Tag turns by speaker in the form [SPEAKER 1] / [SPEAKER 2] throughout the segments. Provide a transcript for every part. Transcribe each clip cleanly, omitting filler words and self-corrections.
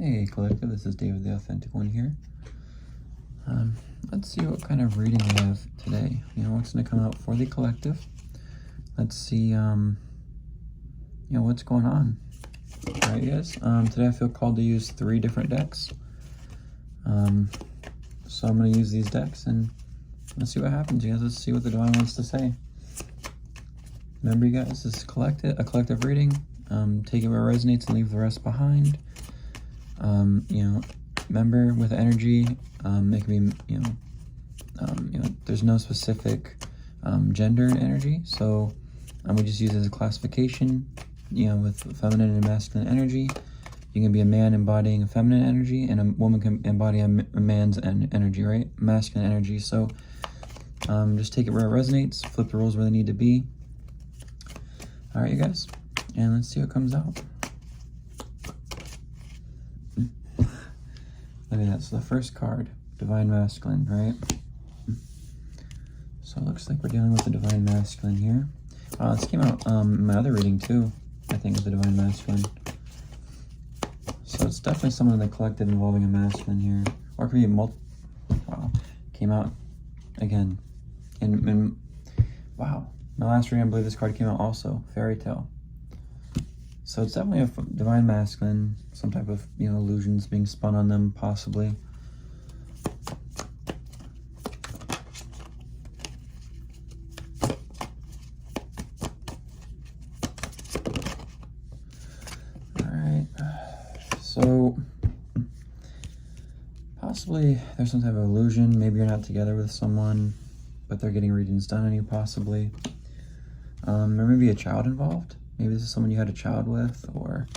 [SPEAKER 1] Hey collective, this is David the Authentic One here. Let's see what kind of reading we have today. What's going to come out for the collective. Let's see, what's going on. All right, guys. Today I feel called to use 3 different decks. So I'm going to use these decks and let's see what happens, you guys. Let's see what the Divine wants to say. Remember, you guys, this is a collective reading. Take it where it resonates and leave the rest behind. Remember with energy, it can be, there's no specific gender in energy, so we just use it as a classification. With feminine and masculine energy, you can be a man embodying a feminine energy, and a woman can embody a man's energy, right? Masculine energy. So just take it where it resonates, flip the roles where they need to be. All right, you guys, and let's see what comes out. Look at that. So the first card, Divine Masculine, right? So it looks like we're dealing with the Divine Masculine here. This came out in my other reading too, I think, of the Divine Masculine. So it's definitely someone in the collective involving a masculine here. Or it could be wow. Came out again. And wow. My last reading, I believe this card came out also. Fairy Tale. So it's definitely a Divine Masculine, some type of, illusions being spun on them, possibly. Alright, so possibly there's some type of illusion. Maybe you're not together with someone, but they're getting readings done on you, possibly. Or maybe a child involved. Maybe this is someone you had a child with, or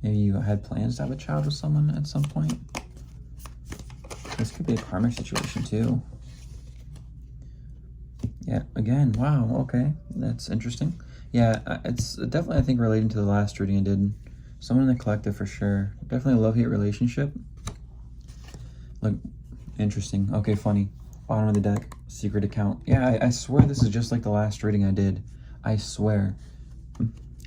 [SPEAKER 1] maybe you had plans to have a child with someone at some point. This could be a karmic situation too. Yeah, again, wow, okay, that's interesting. Yeah, it's definitely, I think, relating to the last reading I did. Someone in the collective for sure. Definitely a love-hate relationship. Like, interesting. Okay, funny. Bottom of the deck, secret account. Yeah, I swear this is just like the last reading I did. I swear.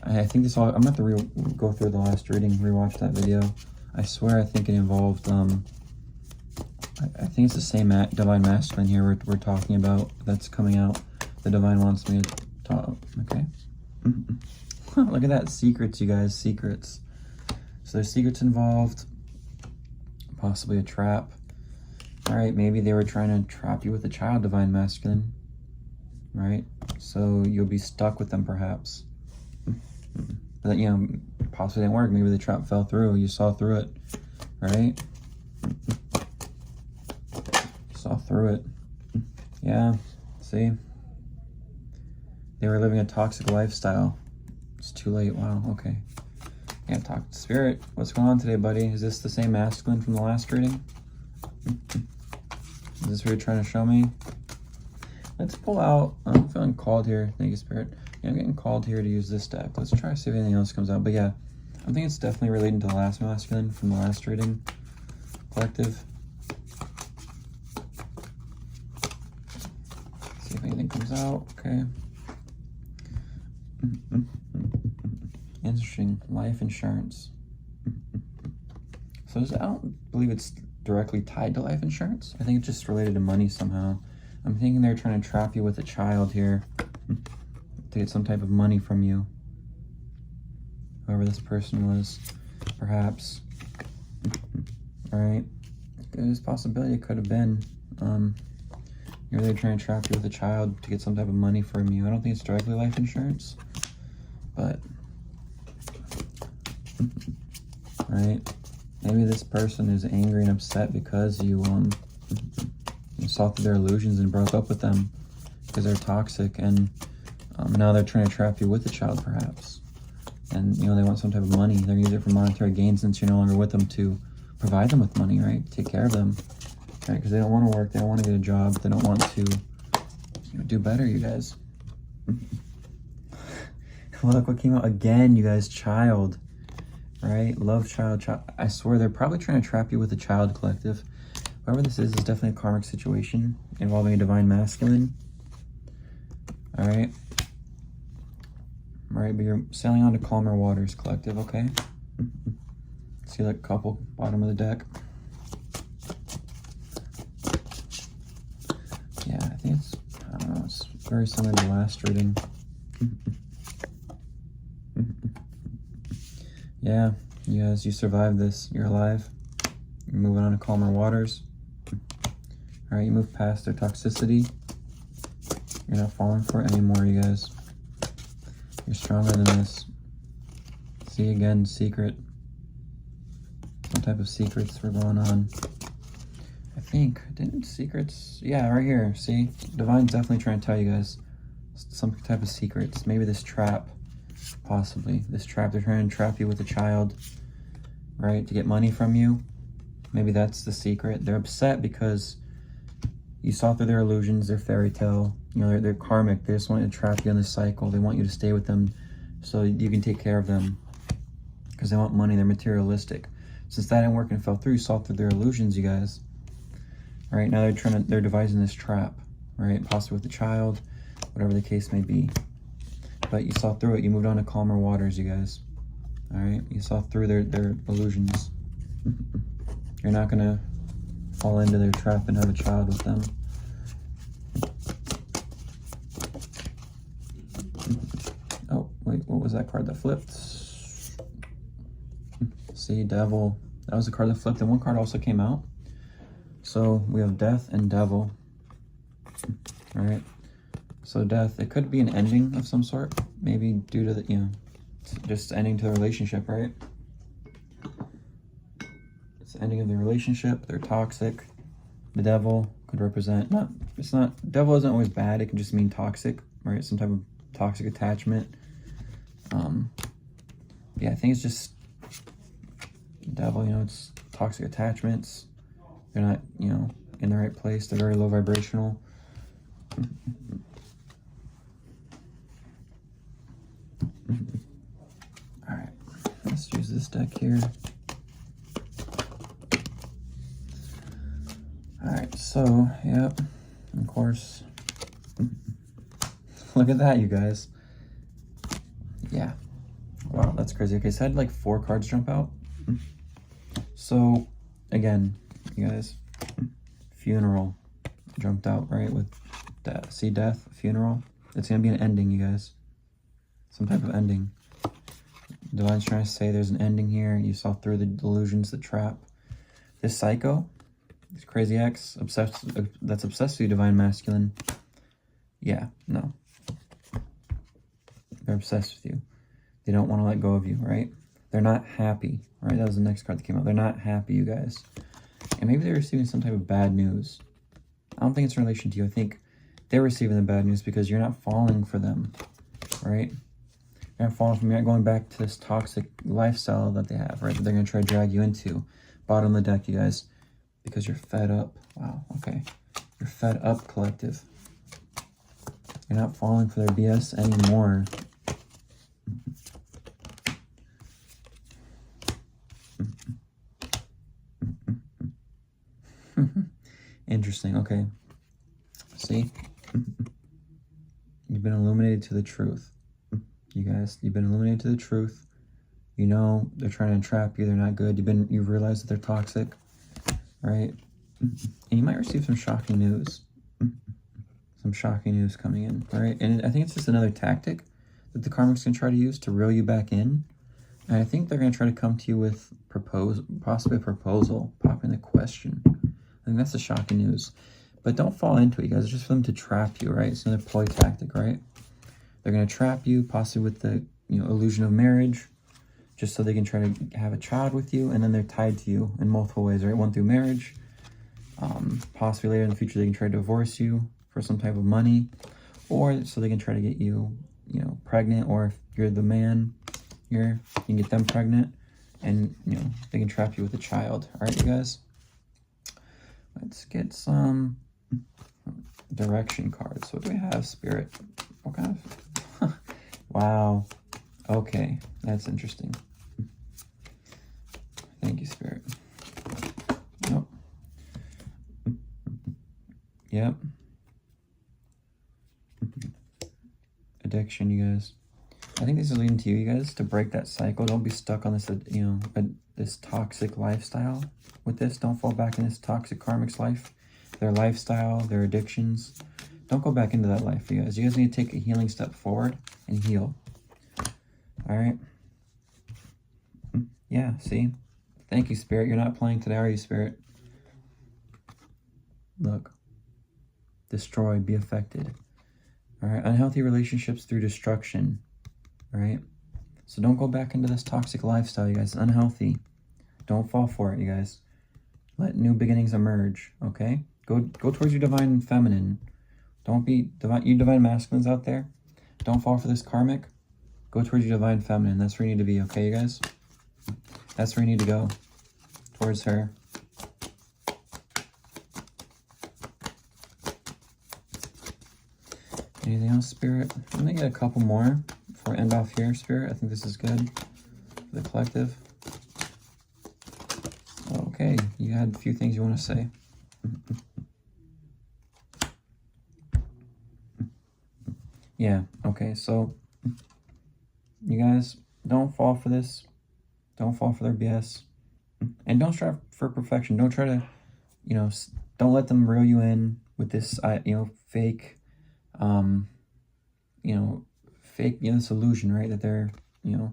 [SPEAKER 1] I think this all, I'm going to have to go through the last reading, rewatch that video. I swear I think it involved, I think it's the same Divine Masculine here we're talking about that's coming out. The Divine wants me to talk, okay? Look at that, secrets, you guys, secrets. So there's secrets involved, possibly a trap. All right, maybe they were trying to trap you with a child, Divine Masculine, right? So you'll be stuck with them, perhaps. But, possibly didn't work. Maybe the trap fell through. You saw through it, right? Saw through it. Yeah, see? They were living a toxic lifestyle. It's too late. Wow, okay. Yeah, talk to Spirit. What's going on today, buddy? Is this the same masculine from the last reading? Is this what you're trying to show me? Let's pull out. I'm feeling called here. Thank you, Spirit. Yeah, I'm getting called here to use this deck. Let's try to see if anything else comes out. But yeah, I think it's definitely relating to the last masculine from the last reading. Collective. See if anything comes out. Okay. Interesting. Life insurance. So I don't believe it's directly tied to life insurance. I think it's just related to money somehow. I'm thinking they're trying to trap you with a child here to get some type of money from you. Whoever this person was, perhaps. All right. There's a possibility it could have been. You're really trying to trap you with a child to get some type of money from you. I don't think it's directly life insurance, but right. Maybe this person is angry and upset because you saw through their illusions and broke up with them because they're toxic, and now they're trying to trap you with a child, perhaps. And they want some type of money. They're using it for monetary gain since you're no longer with them, to provide them with money, right? Take care of them, right? Because they don't want to work, they don't want to get a job, they don't want to do better, you guys. Look what came out again, you guys. Child. Right? Love child. I swear they're probably trying to trap you with a child, collective. Whoever this is definitely a karmic situation involving a Divine Masculine. Alright. Alright, but you're sailing on to calmer waters, collective, okay? See that couple, bottom of the deck. Yeah, I think it's, I don't know, it's very similar to the last reading. Yeah, you guys, you survived this. You're alive. You're moving on to calmer waters. All right, you move past their toxicity. You're not falling for it anymore, you guys. You're stronger than this. See, again, secret. What type of secrets were going on? I think, didn't secrets? Yeah, right here, see? Divine's definitely trying to tell you guys some type of secrets. Maybe this trap, possibly. This trap, they're trying to trap you with a child, right? To get money from you. Maybe that's the secret. They're upset because you saw through their illusions, their fairy tale. You know, they're karmic. They just want to trap you in this cycle. They want you to stay with them so you can take care of them because they want money. They're materialistic. Since that didn't work and fell through, you saw through their illusions, you guys. All right, now they're devising this trap, right? Possibly with the child, whatever the case may be. But you saw through it. You moved on to calmer waters, you guys. All right, you saw through their illusions. You're not gonna fall into their trap and have a child with them. Oh, wait, what was that card that flipped? See, Devil. That was the card that flipped, and one card also came out. So we have Death and Devil. All right. So Death, it could be an ending of some sort. Maybe due to the, you know, just ending to the relationship, right? It's the ending of the relationship. They're toxic. The Devil could represent, Devil isn't always bad. It can just mean toxic, right? Some type of toxic attachment. Yeah, I think it's just Devil, you know, it's toxic attachments. They're not, you know, in the right place. They're very low vibrational. All right, let's use this deck here. All right, so, yep, of course. Look at that, you guys. Yeah. Wow, that's crazy. Okay, so I had like 4 cards jump out. So, again, you guys, funeral jumped out, right? With death. See, death, funeral. It's going to be an ending, you guys. Some type of ending. Divine's trying to say there's an ending here. You saw through the delusions, the trap. This psycho, this crazy ex, that's obsessed with you, Divine Masculine. Yeah, no. They're obsessed with you. They don't want to let go of you, right? They're not happy, right? That was the next card that came out. They're not happy, you guys. And maybe they're receiving some type of bad news. I don't think it's in relation to you. I think they're receiving the bad news because you're not falling for them, right? You're not falling for them. You're not going back to this toxic lifestyle that they have, right? That they're going to try to drag you into. Bottom of the deck, you guys, because you're fed up. Wow, okay. You're fed up, collective. You're not falling for their BS anymore. Interesting. Okay. See? You've been illuminated to the truth. You guys, you've been illuminated to the truth. You know they're trying to entrap you. They're not good. You've realized that they're toxic, right? And you might receive some shocking news. Some shocking news coming in, right? And I think it's just another tactic that the karmics can try to use to reel you back in. And I think they're going to try to come to you with possibly a proposal, popping the question. I think that's the shocking news. But don't fall into it, you guys. It's just for them to trap you, right? It's another ploy tactic, right? They're going to trap you, possibly with the illusion of marriage, just so they can try to have a child with you, and then they're tied to you in multiple ways, right? One through marriage. Possibly later in the future, they can try to divorce you for some type of money, or so they can try to get you, pregnant, or if you're the man here, you can get them pregnant, and, they can trap you with a child. All right, you guys? Let's get some direction cards. What do we have, Spirit? What kind of... Wow. Okay, that's interesting. Thank you, Spirit. Nope. Yep. Addiction, you guys. I think this is leading to you guys to break that cycle. Don't be stuck on this, you know, this toxic lifestyle with this. Don't fall back in this toxic karmics life, their lifestyle, their addictions. Don't go back into that life, you guys. You guys need to take a healing step forward and heal. All right. Yeah, see? Thank you, Spirit. You're not playing today, are you, Spirit? Look. Destroy, be affected. All right. Unhealthy relationships through destruction. All right. So don't go back into this toxic lifestyle, you guys. It's unhealthy. Don't fall for it, you guys. Let new beginnings emerge, okay? Go towards your divine feminine. Don't be you divine masculines out there. Don't fall for this karmic. Go towards your divine feminine. That's where you need to be, okay, you guys? That's where you need to go. Towards her. Anything else, Spirit? I'm gonna get a couple more before I end off here, Spirit. I think this is good for the collective. Okay, you had a few things you want to say. Yeah, okay, so you guys, don't fall for this. Don't fall for their BS. And don't strive for perfection. Don't try to, you know, don't let them reel you in with this, you know, fake, you know, this illusion, right? That they're, you know,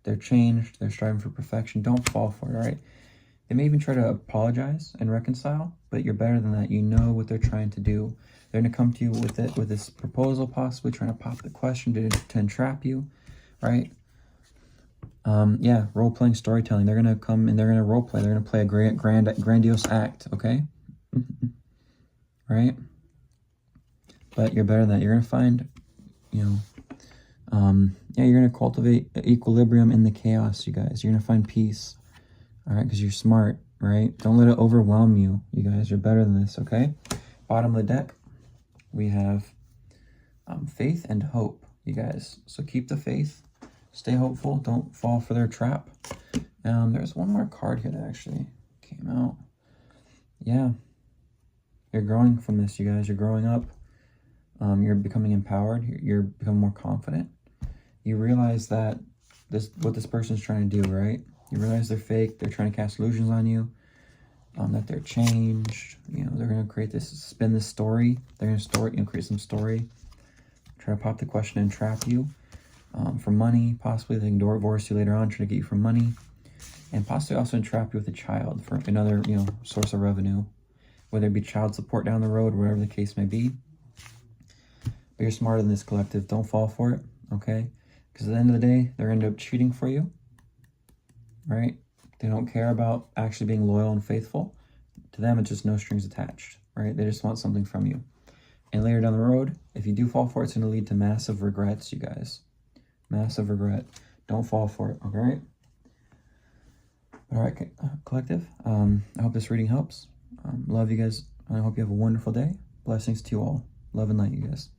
[SPEAKER 1] they're changed, they're striving for perfection. Don't fall for it, all right? They may even try to apologize and reconcile, but you're better than that. You know what they're trying to do. They're going to come to you with this proposal, possibly trying to pop the question to entrap you, right? Yeah, role-playing storytelling. They're going to come and they're going to role-play. They're going to play a grandiose act, okay? Right? But you're better than that. You're going to find, you know, yeah, you're going to cultivate equilibrium in the chaos, you guys. You're going to find peace, all right? Because you're smart, right? Don't let it overwhelm you, you guys. You're better than this, okay? Bottom of the deck, we have faith and hope, you guys. So keep the faith. Stay hopeful. Don't fall for their trap. There's one more card here that actually came out. Yeah. You're growing from this, you guys. You're growing up. You're becoming empowered. You're becoming more confident. You realize that what this person's trying to do, right? You realize they're fake. They're trying to cast illusions on you. That they're changed. You know, they're going to spin this story. They're going to create some story. Try to pop the question and trap you. For money, possibly they can divorce you later on, try to get you for money, and possibly also entrap you with a child for another, you know, source of revenue, whether it be child support down the road, whatever the case may be. But you're smarter than this, collective. Don't fall for it, okay? Because at the end of the day, they're end up cheating for you, right? They don't care about actually being loyal and faithful. To them, it's just no strings attached, right? They just want something from you. And later down the road, if you do fall for it, it's going to lead to massive regrets, you guys. Massive regret. Don't fall for it, okay? All right, collective. I hope this reading helps. Love you guys. I hope you have a wonderful day. Blessings to you all. Love and light, you guys.